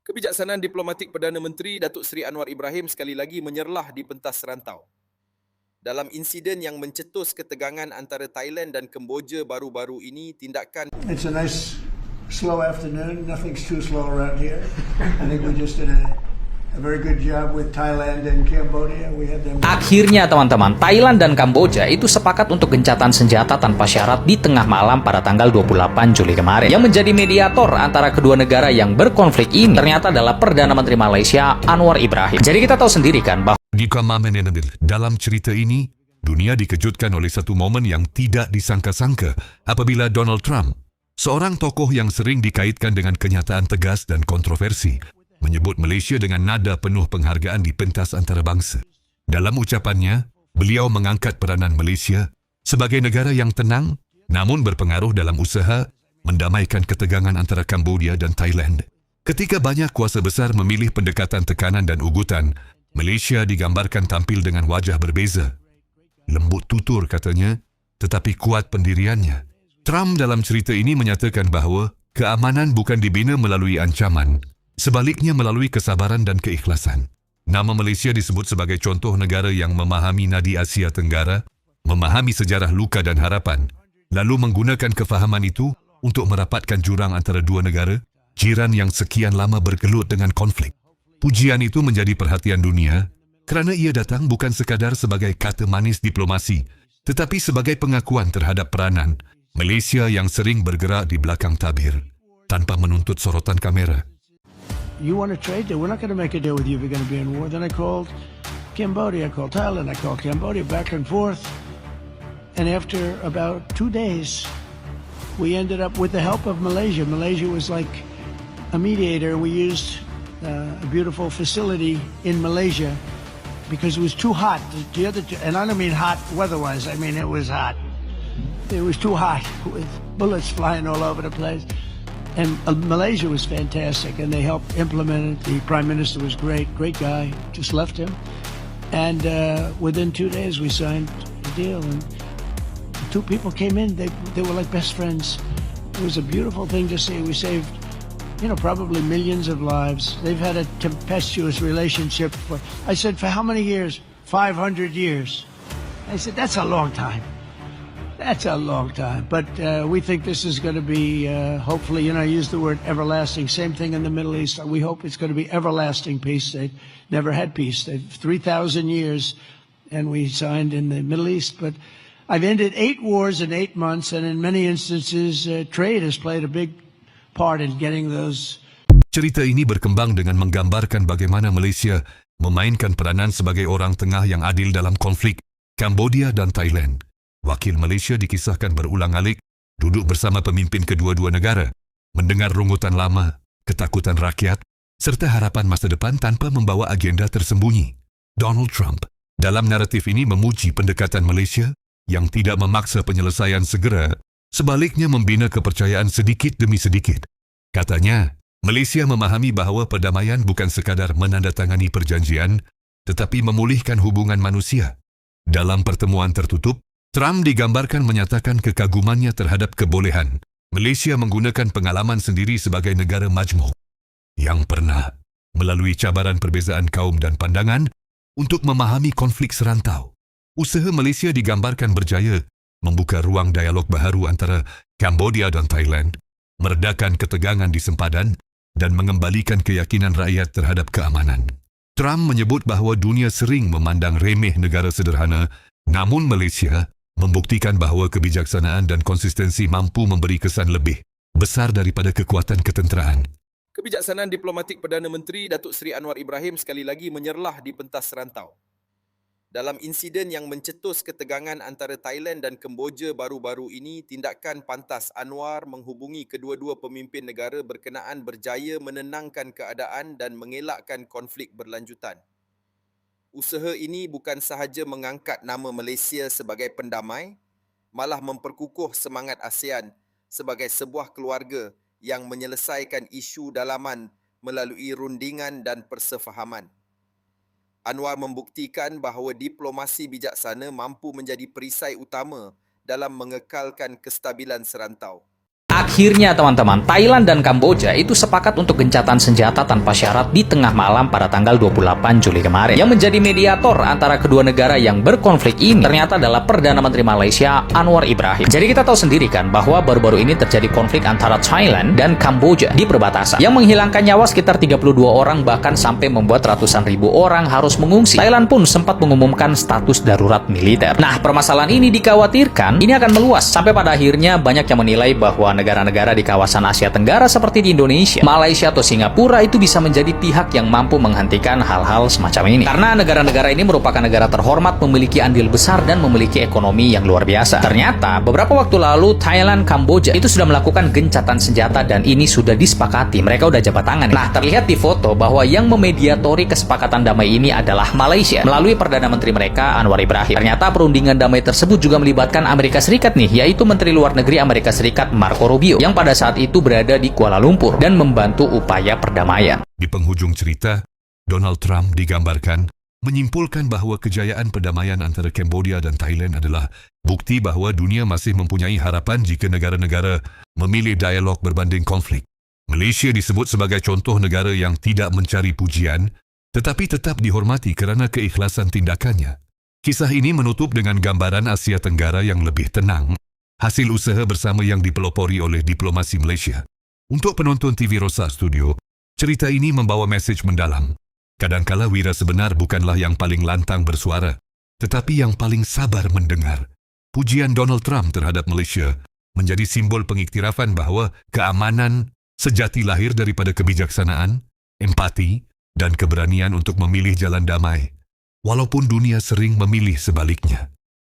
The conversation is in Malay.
Kebijaksanaan diplomatik Perdana Menteri Datuk Seri Anwar Ibrahim sekali lagi menyerlah di pentas serantau. Dalam insiden yang mencetus ketegangan antara Thailand dan Kemboja baru-baru ini, tindakan It's a nice slow afternoon. Nothing's too slow around here. I think we just did a very good job with Thailand and Cambodia. We had them. Akhirnya teman-teman, Thailand dan Kamboja itu sepakat untuk gencatan senjata tanpa syarat di tengah malam pada tanggal 28 Juli kemarin. Yang menjadi mediator antara kedua negara yang berkonflik ini ternyata adalah Perdana Menteri Malaysia Anwar Ibrahim. Jadi kita tahu sendiri kan bahwa dalam cerita ini, dunia dikejutkan oleh satu momen yang tidak disangka-sangka apabila Donald Trump, seorang tokoh yang sering dikaitkan dengan kenyataan tegas dan kontroversi, menyebut Malaysia dengan nada penuh penghargaan di pentas antarabangsa. Dalam ucapannya, beliau mengangkat peranan Malaysia sebagai negara yang tenang namun berpengaruh dalam usaha mendamaikan ketegangan antara Cambodia dan Thailand. Ketika banyak kuasa besar memilih pendekatan tekanan dan ugutan, Malaysia digambarkan tampil dengan wajah berbeza. Lembut tutur katanya, tetapi kuat pendiriannya. Trump dalam cerita ini menyatakan bahawa keamanan bukan dibina melalui ancaman, sebaliknya melalui kesabaran dan keikhlasan. Nama Malaysia disebut sebagai contoh negara yang memahami nadi Asia Tenggara, memahami sejarah luka dan harapan, lalu menggunakan kefahaman itu untuk merapatkan jurang antara dua negara, jiran yang sekian lama bergelut dengan konflik. Pujian itu menjadi perhatian dunia kerana ia datang bukan sekadar sebagai kata manis diplomasi, tetapi sebagai pengakuan terhadap peranan Malaysia yang sering bergerak di belakang tabir tanpa menuntut sorotan kamera. You want to trade deal? We're not going to make a deal with you if you're going to be in war. Then I called Cambodia, I called Thailand, I called Cambodia, back and forth. And after about 2 days, we ended up with the help of Malaysia. Malaysia was like a mediator. We used a beautiful facility in Malaysia because it was too hot. The other two, and I don't mean hot weather-wise, I mean it was hot. It was too hot with bullets flying all over the place. And Malaysia was fantastic, and they helped implement it. The Prime Minister was great guy, just left him. And within 2 days we signed a deal, and the two people came in, they were like best friends. It was a beautiful thing to see. We saved probably millions of lives. They've had a tempestuous relationship I said, for how many years? 500 years. I said, that's a long time. That's a long time. But we think this is going to be, hopefully, I use the word everlasting. Same thing in the Middle East. We hope it's going to be everlasting peace. They've never had peace. They've 3,000 years, and we signed in the Middle East. But I've ended 8 wars in 8 months, and in many instances, trade has played a big part in getting those. Cerita ini berkembang dengan menggambarkan bagaimana Malaysia memainkan peranan sebagai orang tengah yang adil dalam konflik Cambodia dan Thailand. Wakil Malaysia dikisahkan berulang-alik duduk bersama pemimpin kedua-dua negara, mendengar rungutan lama, ketakutan rakyat, serta harapan masa depan tanpa membawa agenda tersembunyi. Donald Trump dalam naratif ini memuji pendekatan Malaysia yang tidak memaksa penyelesaian segera, sebaliknya membina kepercayaan sedikit demi sedikit. Katanya, Malaysia memahami bahawa perdamaian bukan sekadar menandatangani perjanjian, tetapi memulihkan hubungan manusia. Dalam pertemuan tertutup, Trump digambarkan menyatakan kekagumannya terhadap kebolehan Malaysia menggunakan pengalaman sendiri sebagai negara majmuk yang pernah melalui cabaran perbezaan kaum dan pandangan untuk memahami konflik serantau. Usaha Malaysia digambarkan berjaya membuka ruang dialog baharu antara Cambodia dan Thailand, meredakan ketegangan di sempadan dan mengembalikan keyakinan rakyat terhadap keamanan. Trump menyebut bahawa dunia sering memandang remeh negara sederhana, namun Malaysia membuktikan bahawa kebijaksanaan dan konsistensi mampu memberi kesan lebih besar daripada kekuatan ketenteraan. kebijaksanaan diplomatik Perdana Menteri Datuk Seri Anwar Ibrahim sekali lagi menyerlah di pentas serantau. Dalam insiden yang mencetus ketegangan antara Thailand dan Kemboja baru-baru ini, tindakan pantas Anwar menghubungi kedua-dua pemimpin negara berkenaan berjaya menenangkan keadaan dan mengelakkan konflik berlanjutan. Usaha ini bukan sahaja mengangkat nama Malaysia sebagai pendamai, malah memperkukuh semangat ASEAN sebagai sebuah keluarga yang menyelesaikan isu dalaman melalui rundingan dan persefahaman. Anwar membuktikan bahawa diplomasi bijaksana mampu menjadi perisai utama dalam mengekalkan kestabilan serantau. Akhirnya teman-teman, Thailand dan Kamboja itu sepakat untuk gencatan senjata tanpa syarat di tengah malam pada tanggal 28 Juli kemarin. Yang menjadi mediator antara kedua negara yang berkonflik ini ternyata adalah Perdana Menteri Malaysia Anwar Ibrahim. Jadi kita tahu sendiri kan bahwa baru-baru ini terjadi konflik antara Thailand dan Kamboja di perbatasan yang menghilangkan nyawa sekitar 32 orang, bahkan sampai membuat ratusan ribu orang harus mengungsi. Thailand pun sempat mengumumkan status darurat militer. Nah, permasalahan ini dikhawatirkan ini akan meluas sampai pada akhirnya banyak yang menilai bahwa negara-negara di kawasan Asia Tenggara seperti di Indonesia, Malaysia atau Singapura itu bisa menjadi pihak yang mampu menghentikan hal-hal semacam ini. Karena negara-negara ini merupakan negara terhormat, memiliki andil besar dan memiliki ekonomi yang luar biasa. Ternyata beberapa waktu lalu Thailand, Kamboja itu sudah melakukan gencatan senjata dan ini sudah disepakati. Mereka udah jabat tangan. Nah, terlihat di foto bahwa yang memediatori kesepakatan damai ini adalah Malaysia melalui Perdana Menteri mereka Anwar Ibrahim. Ternyata perundingan damai tersebut juga melibatkan Amerika Serikat nih, yaitu Menteri Luar Negeri Amerika Serikat Marco Rubio yang pada saat itu berada di Kuala Lumpur dan membantu upaya perdamaian. Di penghujung cerita, Donald Trump digambarkan menyimpulkan bahwa kejayaan perdamaian antara Kamboja dan Thailand adalah bukti bahwa dunia masih mempunyai harapan jika negara-negara memilih dialog berbanding konflik. Malaysia disebut sebagai contoh negara yang tidak mencari pujian, tetapi tetap dihormati kerana keikhlasan tindakannya. Kisah ini menutup dengan gambaran Asia Tenggara yang lebih tenang, hasil usaha bersama yang dipelopori oleh diplomasi Malaysia. Untuk penonton TV Rosa Studio, cerita ini membawa mesej mendalam. Kadangkala wira sebenar bukanlah yang paling lantang bersuara, tetapi yang paling sabar mendengar. Pujian Donald Trump terhadap Malaysia menjadi simbol pengiktirafan bahawa keamanan sejati lahir daripada kebijaksanaan, empati, dan keberanian untuk memilih jalan damai, walaupun dunia sering memilih sebaliknya.